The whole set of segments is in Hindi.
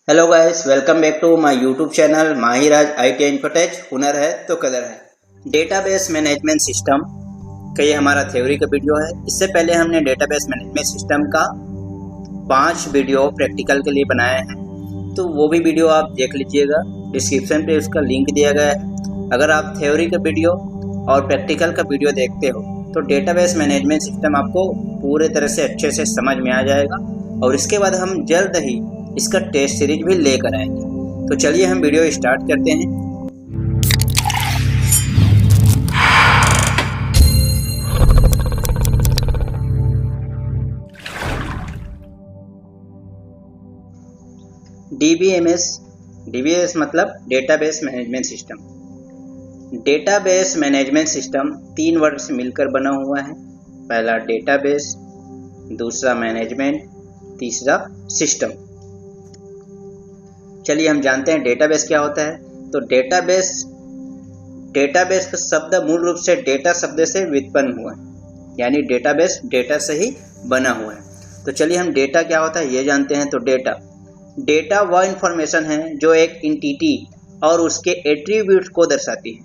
Hello guys, welcome back to my YouTube channel Mahiraj IT Infotech. हुनर है तो कदर है। डेटाबेस मैनेजमेंट सिस्टम का ये हमारा थ्योरी का वीडियो है। इससे पहले हमने डेटाबेस मैनेजमेंट सिस्टम का 5 वीडियो प्रैक्टिकल के लिए बनाए हैं, तो वो भी वीडियो आप देख लीजिएगा। डिस्क्रिप्शन पे उसका लिंक दिया गया है। अगर आप थ्योरी का वीडियो और प्रैक्टिकल का वीडियो देखते हो तो डेटाबेस मैनेजमेंट सिस्टम आपको पूरे तरह से अच्छे से समझ में आ जाएगा, और इसके बाद हम जल्द ही इसका टेस्ट सीरीज भी लेकर आएंगे। तो चलिए हम वीडियो स्टार्ट करते हैं। डीबीएमएस मतलब database management system. Database management system 3 word से मिलकर बना हुआ है। पहला डेटाबेस, दूसरा मैनेजमेंट, तीसरा सिस्टम। चलिए हम जानते हैं डेटाबेस क्या होता है। तो डेटाबेस का शब्द मूल रूप से डेटा शब्द से व्युत्पन्न हुआ है, यानी डेटाबेस डेटा से ही बना हुआ है। तो चलिए हम डेटा क्या होता है ये जानते हैं। तो डेटा वह इंफॉर्मेशन है जो एक एंटिटी और उसके एट्रीब्यूट को दर्शाती है।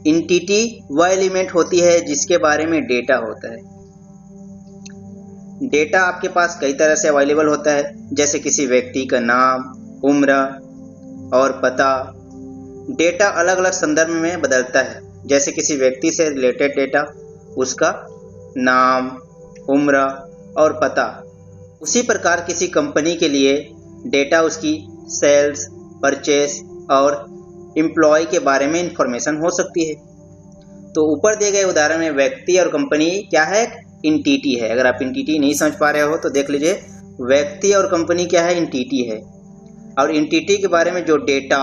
एंटिटी वह एलिमेंट होती है जिसके बारे में डेटा होता है। डेटा आपके पास कई तरह से अवेलेबल होता है, जैसे किसी व्यक्ति का नाम, उम्र और पता। डेटा अलग अलग संदर्भ में बदलता है, जैसे किसी व्यक्ति से रिलेटेड डेटा, उसका नाम, उम्र और पता। उसी प्रकार किसी कंपनी के लिए डेटा उसकी सेल्स, परचेस और एम्प्लॉय के बारे में इंफॉर्मेशन हो सकती है। तो ऊपर दिए गए उदाहरण में व्यक्ति और कंपनी क्या है? एंटिटी है। अगर आप एंटिटी नहीं समझ पा रहे हो तो देख लीजिए, व्यक्ति और कंपनी क्या है? एंटिटी है। और एंटिटी के बारे में जो डेटा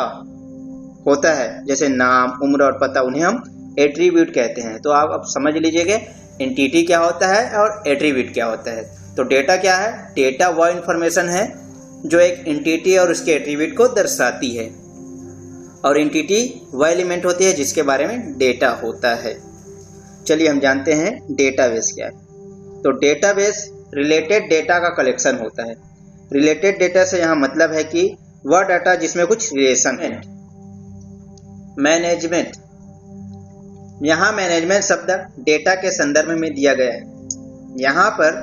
होता है, जैसे नाम, उम्र और पता, उन्हें हम एट्रीब्यूट कहते हैं। तो आप अब समझ लीजिएगा एंटिटी क्या होता है और एट्रीब्यूट क्या होता है। तो डेटा क्या है? डेटा वह इंफॉर्मेशन है जो एक एंटिटी और उसके एट्रीब्यूट को दर्शाती है, और एंटिटी वह एलिमेंट होती है जिसके बारे में डेटा होता है। चलिए हम जानते हैं डेटाबेस क्या है। तो डेटाबेस रिलेटेड डेटा का कलेक्शन होता है। रिलेटेड डेटा से यहाँ मतलब है कि वह डाटा जिसमें कुछ रिलेशन है। मैनेजमेंट, यहाँ मैनेजमेंट शब्द डेटा के संदर्भ में दिया गया है। यहाँ पर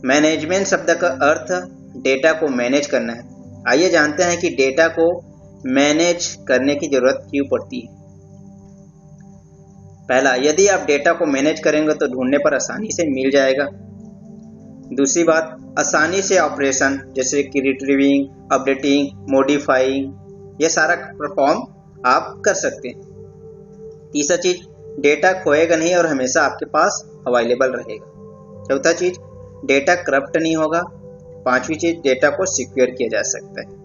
मैनेजमेंट शब्द का अर्थ डेटा को मैनेज करना है। आइए जानते हैं कि डेटा को मैनेज करने की जरूरत क्यों पड़ती है। पहला, यदि आप डेटा को मैनेज करेंगे तो ढूंढने पर आसानी से मिल जाएगा। दूसरी बात, आसानी से ऑपरेशन जैसे कि रिट्रीविंग, अपडेटिंग, मॉडिफाइंग, ये सारा परफॉर्म आप कर सकते हैं। तीसरा चीज, डेटा खोएगा नहीं और हमेशा आपके पास अवेलेबल रहेगा। चौथा चीज, डेटा करप्ट नहीं होगा। पांचवी चीज, डेटा को सिक्योर किया जा सकता है।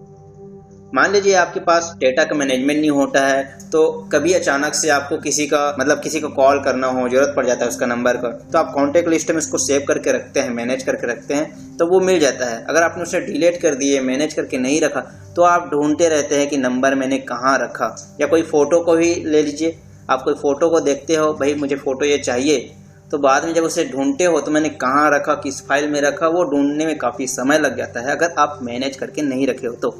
मान लीजिए आपके पास डेटा का मैनेजमेंट नहीं होता है, तो कभी अचानक से आपको किसी को कॉल करना हो, जरूरत पड़ जाता है उसका नंबर का, तो आप कॉन्टेक्ट लिस्ट में उसको सेव करके रखते हैं, मैनेज करके रखते हैं, तो वो मिल जाता है। अगर आपने उसे डिलीट कर दिए, मैनेज करके नहीं रखा, तो आप ढूंढते रहते हैं कि नंबर मैंने कहाँ रखा। या कोई फ़ोटो को भी ले लीजिए, आप कोई फ़ोटो को देखते हो, भाई मुझे फ़ोटो ये चाहिए, तो बाद में जब उसे ढूंढते हो तो मैंने कहाँ रखा, किस फाइल में रखा, वो ढूंढने में काफ़ी समय लग जाता है अगर आप मैनेज करके नहीं रखे हो तो।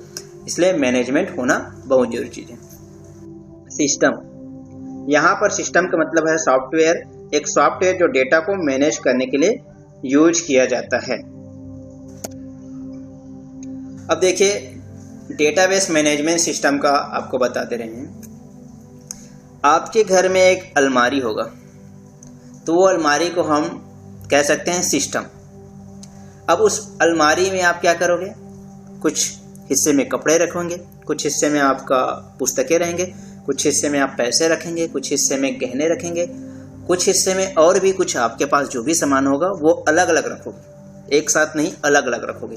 इसलिए मैनेजमेंट होना बहुत जरूरी चीज़ है। सिस्टम, यहाँ पर सिस्टम का मतलब है सॉफ्टवेयर। एक सॉफ्टवेयर जो डेटा को मैनेज करने के लिए यूज किया जाता है। अब देखिए, डेटाबेस मैनेजमेंट सिस्टम का आपको बताते रहे हैं। आपके घर में एक अलमारी होगा, तो वो अलमारी को हम कह सकते हैं सिस्टम। अब उस अलमारी में आप क्या करोगे? कुछ हिस्से में कपड़े रखेंगे, कुछ हिस्से में आपका पुस्तकें रहेंगे, कुछ हिस्से में आप पैसे रखेंगे, कुछ हिस्से में गहने रखेंगे, कुछ हिस्से में और भी कुछ आपके पास जो भी सामान होगा वो अलग अलग रखोगे, एक साथ नहीं अलग अलग रखोगे।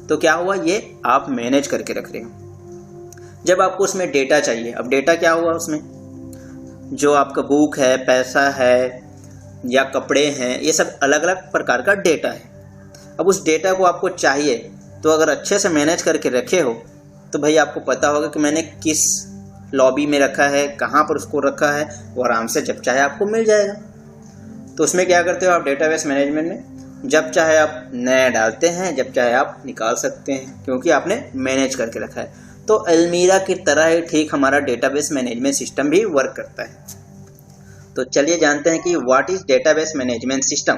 तो क्या हुआ? ये आप मैनेज करके रख रहे हो। जब आपको उसमें डेटा चाहिए, अब डेटा क्या हुआ उसमें? जो आपका बुक है, पैसा है या कपड़े हैं, ये सब अलग अलग प्रकार का डेटा है। अब उस डेटा को आपको चाहिए, तो अगर अच्छे से मैनेज करके रखे हो तो भाई आपको पता होगा कि मैंने किस लॉबी में रखा है, कहाँ पर उसको रखा है, वो आराम से जब चाहे आपको मिल जाएगा। तो उसमें क्या करते हो आप डेटाबेस मैनेजमेंट में? जब चाहे आप नया डालते हैं, जब चाहे आप निकाल सकते हैं, क्योंकि आपने मैनेज करके रखा है। तो अलमीरा की तरह ही ठीक हमारा डेटाबेस मैनेजमेंट सिस्टम भी वर्क करता है। तो चलिए जानते हैं कि what is database management system.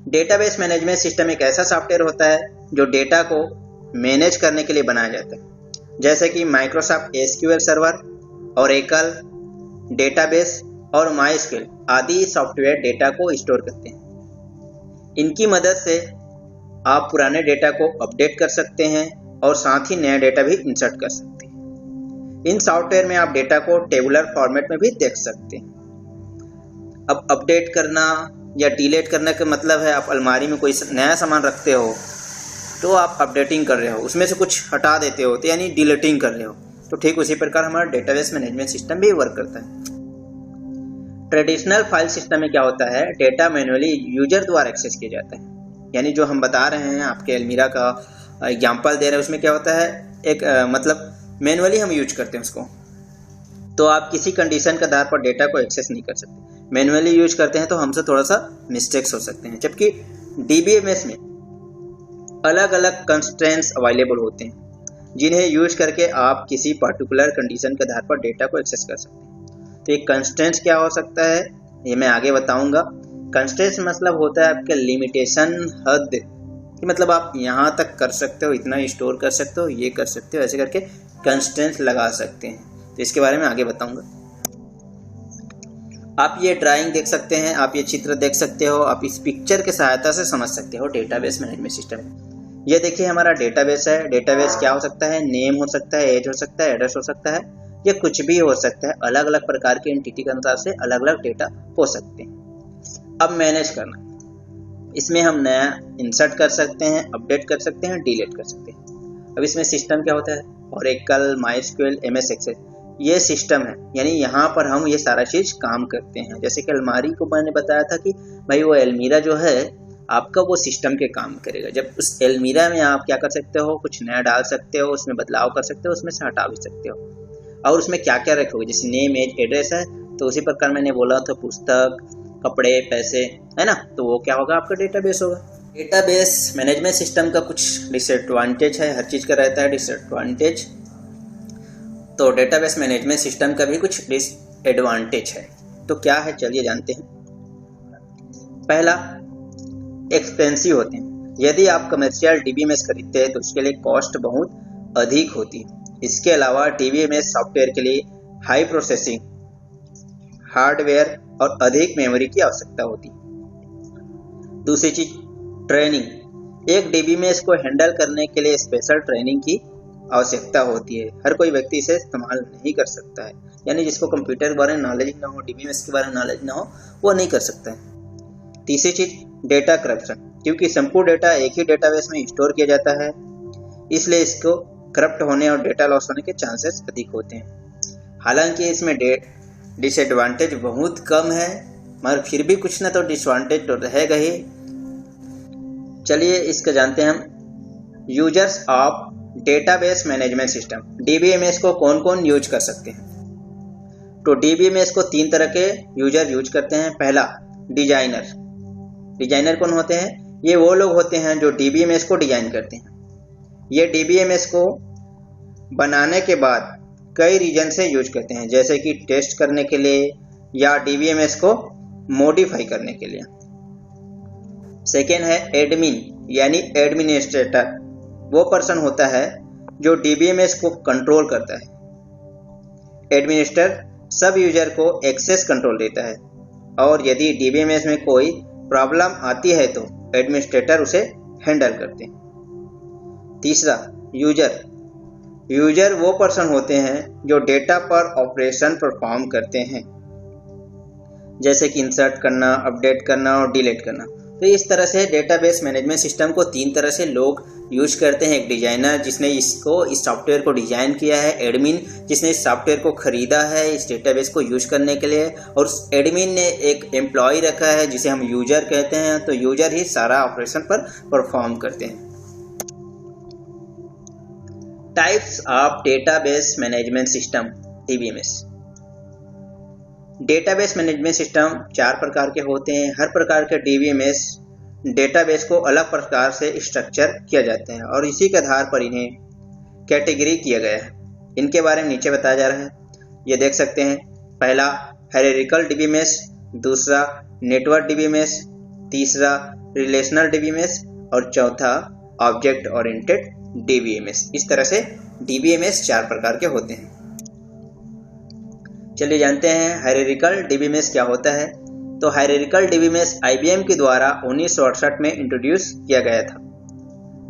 Database management system एक ऐसा सॉफ्टवेयर होता है जो डेटा को मैनेज करने के लिए बनाया जाता है, जैसे कि Microsoft SQL server, Oracle database और माइस्क्यूएल आदि सॉफ्टवेयर डेटा को स्टोर करते हैं। इनकी मदद से आप पुराने डेटा को अपडेट कर सकते हैं और साथ ही नया डेटा भी इंसर्ट कर सकते हैं। इन सॉफ्टवेयर में आप डेटा को टेबुलर फॉर्मेट में भी देख सकते हैं। अब अपडेट करना या डिलीट करने का मतलब है आप अलमारी में कोई नया सामान रखते हो तो आप अपडेटिंग कर रहे हो, उसमें से कुछ हटा देते हो तो यानी डिलीटिंग कर रहे हो। तो ठीक उसी प्रकार हमारा डेटाबेस मैनेजमेंट सिस्टम भी वर्क करता है। ट्रेडिशनल फाइल सिस्टम में क्या होता है, डेटा मैन्युअली यूजर द्वारा एक्सेस किया जाता है। यानी जो हम बता रहे हैं, आपके अलमीरा का एग्जाम्पल दे रहे हैं, उसमें क्या होता है, एक मतलब मैन्युअली हम यूज करते हैं उसको। तो आप किसी कंडीशन के आधार पर डेटा को एक्सेस नहीं कर सकते। मैन्युअली यूज करते हैं तो हमसे थोड़ा सा मिस्टेक्स हो सकते हैं। जबकि डीबीएमएस में अलग अलग कंस्ट्रेंट्स अवेलेबल होते हैं जिन्हें यूज करके आप किसी पर्टिकुलर कंडीशन के आधार पर डेटा को एक्सेस कर सकते हैं। तो एक कंस्ट्रेंट्स क्या हो सकता है ये मैं आगे बताऊंगा। कंस्ट्रेंट्स मतलब होता है आपके लिमिटेशन, हद कि मतलब आप यहाँ तक कर सकते हो, इतना स्टोर कर सकते हो, ये कर सकते हो, ऐसे करके कंस्ट्रेंट्स लगा सकते हैं। तो इसके बारे में आगे बताऊंगा। आप ये ड्राइंग देख सकते हैं, आप ये चित्र देख सकते हो, आप इस पिक्चर के सहायता से समझ सकते हो डेटाबेस मैनेजमेंट सिस्टम। ये देखिए हमारा डेटाबेस है। डेटाबेस क्या हो सकता है, नेम हो सकता है, एज हो सकता है, एड्रेस हो सकता है, ये कुछ भी हो सकता है। अलग अलग प्रकार के एंटिटी के अनुसार से अलग अलग डेटा हो सकते हैं। अब मैनेज करना, इसमें हम नया इंसर्ट कर सकते हैं, अपडेट कर सकते हैं, डिलीट कर सकते हैं। अब इसमें सिस्टम क्या होता है, ओरेकल, माइस्क्यूएल, एमएस एक्सेल, ये सिस्टम है। यानी यहाँ पर हम ये सारा चीज काम करते हैं। जैसे कि अलमारी को मैंने बताया था कि भाई वो अलमीरा जो है आपका वो सिस्टम के काम करेगा। जब उस अलमीरा में आप क्या कर सकते हो, कुछ नया डाल सकते हो, उसमें बदलाव कर सकते हो, उसमें से हटा भी सकते हो। और उसमें क्या क्या रखोगे, जैसे नेम, एज, एड्रेस है, तो उसी प्रकार मैंने बोला था पुस्तक, कपड़े, पैसे, है ना, तो वो क्या होगा, आपका डेटाबेस होगा। डेटाबेस मैनेजमेंट सिस्टम का कुछ डिसएडवांटेज है, हर चीज़ का रहता है डिसएडवांटेज। तो डेटाबेस मैनेजमेंट सिस्टम का भी कुछ डिसएडवांटेज है। तो क्या है, चलिए जानते हैं। पहला, एक्सपेंसिव होते हैं। यदि आप कमर्शियल डीबीएमएस खरीदते हैं तो उसके लिए कॉस्ट बहुत अधिक होती है। इसके अलावा डीबीएमएस सॉफ्टवेयर के लिए हाई प्रोसेसिंग हार्डवेयर और अधिक मेमोरी की आवश्यकता होती है। दूसरी चीज, ट्रेनिंग। एक डीबीएमएस को हैंडल करने के लिए स्पेशल ट्रेनिंग की आवश्यकता होती है। हर कोई व्यक्ति इसे इस्तेमाल नहीं कर सकता है। यानी जिसको कंप्यूटर के बारे में नॉलेज ना हो, डीबीएमएस के बारे में नॉलेज ना हो, वो नहीं कर सकता है। तीसरी चीज, डेटा करप्शन। क्योंकि संपूर्ण डेटा एक ही डेटाबेस में स्टोर किया जाता है, इसलिए इसको करप्ट होने और डेटा लॉस होने के चांसेस अधिक होते हैं। हालांकि इसमें डिसएडवांटेज बहुत कम है, मगर फिर भी कुछ ना तो डिसएडवांटेज तो रहेगा ही। चलिए इसका जानते हैं हम। Users of database management system, DBMS को कौन कौन यूज कर सकते हैं। तो डीबीएमएस को 3 तरह के यूजर यूज करते हैं। पहला, डिजाइनर। डिजाइनर कौन होते हैं, ये वो लोग होते हैं जो डीबीएमएस को डिजाइन करते हैं। ये डीबीएमएस को बनाने के बाद कई रीजन से यूज करते हैं, जैसे कि टेस्ट करने के लिए या डीबीएमएस को मॉडिफाई करने के लिए। सेकेंड है एडमिन, यानी एडमिनिस्ट्रेटर। वो पर्सन होता है जो डीबीएमएस को कंट्रोल करता है। एडमिनिस्ट्रेटर सब यूजर को एक्सेस कंट्रोल देता है, और यदि डीबीएमएस में कोई प्रॉब्लम आती है तो एडमिनिस्ट्रेटर उसे हैंडल करते हैं। तीसरा, यूजर। यूजर वो पर्सन होते हैं जो डेटा पर ऑपरेशन परफॉर्म करते हैं, जैसे कि इंसर्ट करना, अपडेट करना और डिलीट करना। तो इस तरह से डेटाबेस मैनेजमेंट सिस्टम को 3 तरह से लोग यूज करते हैं। एक डिजाइनर जिसने इस सॉफ्टवेयर को डिजाइन किया है, एडमिन जिसने इस सॉफ्टवेयर को खरीदा है इस डेटाबेस को यूज करने के लिए, और उस एडमिन ने एक एम्प्लॉय रखा है जिसे हम यूजर कहते हैं। तो यूजर ही सारा ऑपरेशन पर परफॉर्म करते हैं। Types of database management system, DBMS. Database management system 4 प्रकार के होते हैं। हर प्रकार के डीबीएमएस डेटाबेस को अलग प्रकार से स्ट्रक्चर किया जाता है और इसी के आधार पर इन्हें कैटेगरी किया गया है। इनके बारे में नीचे बताया जा रहा है, ये देख सकते हैं। पहला हायरार्किकल डीबीएमएस, दूसरा नेटवर्क डीबीएमएस, तीसरा रिलेशनल डीबीएमएस और चौथा ऑब्जेक्ट ओरिएंटेड डीबीएमएस। इस तरह से डीबीएमएस 4 प्रकार के होते हैं। चलिए जानते हैं हायरार्किकल डीबीएमएस क्या होता है। तो हायरार्किकल डीबीएमएस आईबीएम के द्वारा 1968 में इंट्रोड्यूस किया गया था,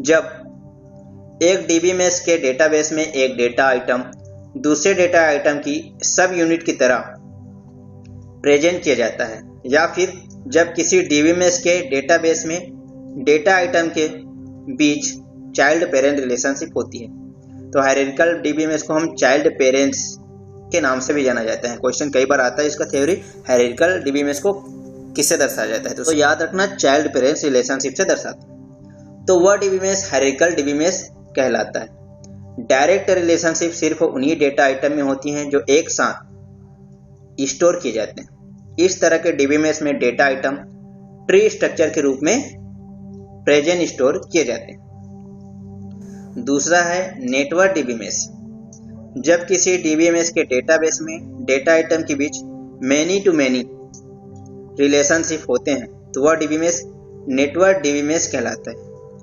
जब एक डीबीएमएस के डेटाबेस में एक डेटा आइटम दूसरे डेटा आइटम की सब यूनिट की तरह प्रेजेंट किया जाता है, या फिर जब किसी डीबीएमएस के डेटाबेस में डेटा आइटम के बीच चाइल्ड पेरेंट रिलेशनशिप होती है। तो हायरार्किकल डीबीएमएस को हम चाइल्ड पेरेंट्स के नाम से भी जाना जाता है। क्वेश्चन कई बार आता है इसका थ्योरी, हायरार्किकल डीबीएमएस को किससे दर्शाया जाता है, तो याद रखना चाइल्ड पेरेंट्स रिलेशनशिप से दर्शाते हैं। तो वह डीबीएमएस हायरार्किकल डीबीएमएस कहलाता है। डायरेक्ट रिलेशनशिप सिर्फ उन्हीं डेटा आइटम में होती हैं जो एक साथ स्टोर किए जाते हैं। इस तरह के डीबीएमएस में डेटा आइटम ट्री स्ट्रक्चर के रूप में प्रेजेंट स्टोर किए जाते हैं। दूसरा है नेटवर्क डीबीएमएस। जब किसी डीबीएमएस के डेटाबेस में डेटा आइटम के बीच मैनी टू मैनी रिलेशनशिप होते हैं तो वह डीबीएमएस नेटवर्क डीबीएमएस कहलाता है,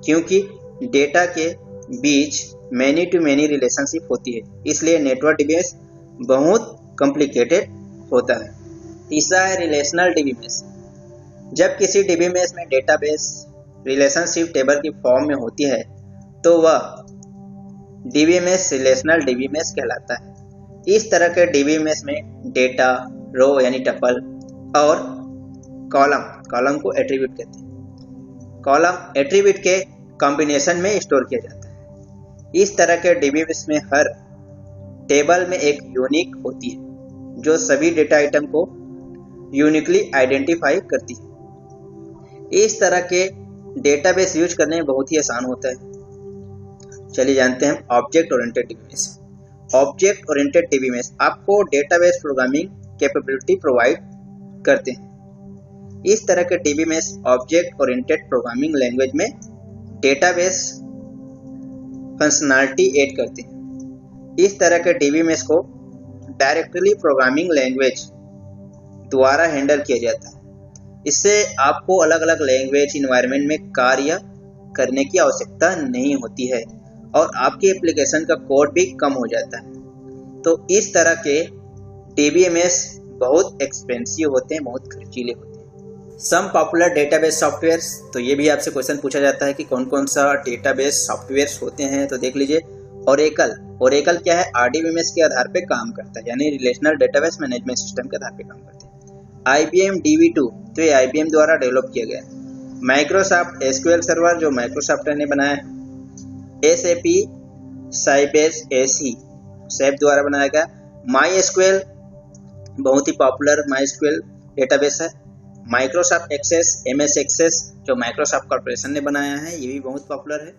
क्योंकि डेटा के बीच मैनी टू मैनी रिलेशनशिप होती है, इसलिए नेटवर्क डीबीएमएस बहुत कॉम्प्लिकेटेड होता है। तीसरा है रिलेशनल डीबीएमएस। जब किसी डीबीएमएस में डेटाबेस रिलेशनशिप टेबल की फॉर्म में होती है तो वह डीबीएमएस रिलेशनल डीबीएमएस कहलाता है। इस तरह के डीबीएमएस में डेटा रो यानी टपल और कॉलम को एट्रीब्यूट कहते हैं, कॉलम एट्रीब्यूट के कॉम्बिनेशन में स्टोर किया जाता है। इस तरह के डीबीएमएस में हर टेबल में एक यूनिक होती है जो सभी डेटा आइटम को यूनिकली आइडेंटिफाई करती है। इस तरह के डेटाबेस यूज करने में बहुत ही आसान होता है। चलिए जानते हैं object oriented DBMS. Object oriented DBMS आपको डेटाबेस प्रोग्रामिंग कैपेबिलिटी प्रोवाइड करते हैं। इस तरह के DBMS object oriented programming language में डेटाबेस फंक्शनैलिटी ऐड करते हैं। इस तरह के डीबीएमएस को डायरेक्टली प्रोग्रामिंग लैंग्वेज द्वारा हैंडल किया जाता है। इससे आपको अलग अलग लैंग्वेज इन्वायरमेंट में कार्य करने की आवश्यकता नहीं होती है और आपकी एप्लीकेशन का कोड भी कम हो जाता है। तो इस तरह के डीबीएमएस बहुत एक्सपेंसिव होते हैं, बहुत खर्चीले होते हैं। सम पॉपुलर डेटाबेस सॉफ्टवेयर्स, तो ये भी आपसे क्वेश्चन पूछा जाता है कि कौन कौन सा डेटाबेस सॉफ्टवेयर्स होते हैं। तो देख लीजिए, ओरेकल क्या है, आरडीबीएमएस के आधार पे काम करता है, यानी रिलेशनल डेटाबेस मैनेजमेंट सिस्टम के आधार पे काम करता है। IBM DB2, तो ये IBM द्वारा डेवलप किया गया है। माइक्रोसॉफ्ट SQL सर्वर, जो माइक्रोसॉफ्ट ने बनाया है। SAP साइबेस AC SAP द्वारा बनाया गया। MySQL बहुत ही पॉपुलर MySQL डेटाबेस है। माइक्रोसॉफ्ट एक्सेस MS एक्सेस जो माइक्रोसॉफ्ट कॉर्पोरेशन ने बनाया है, ये भी बहुत पॉपुलर है।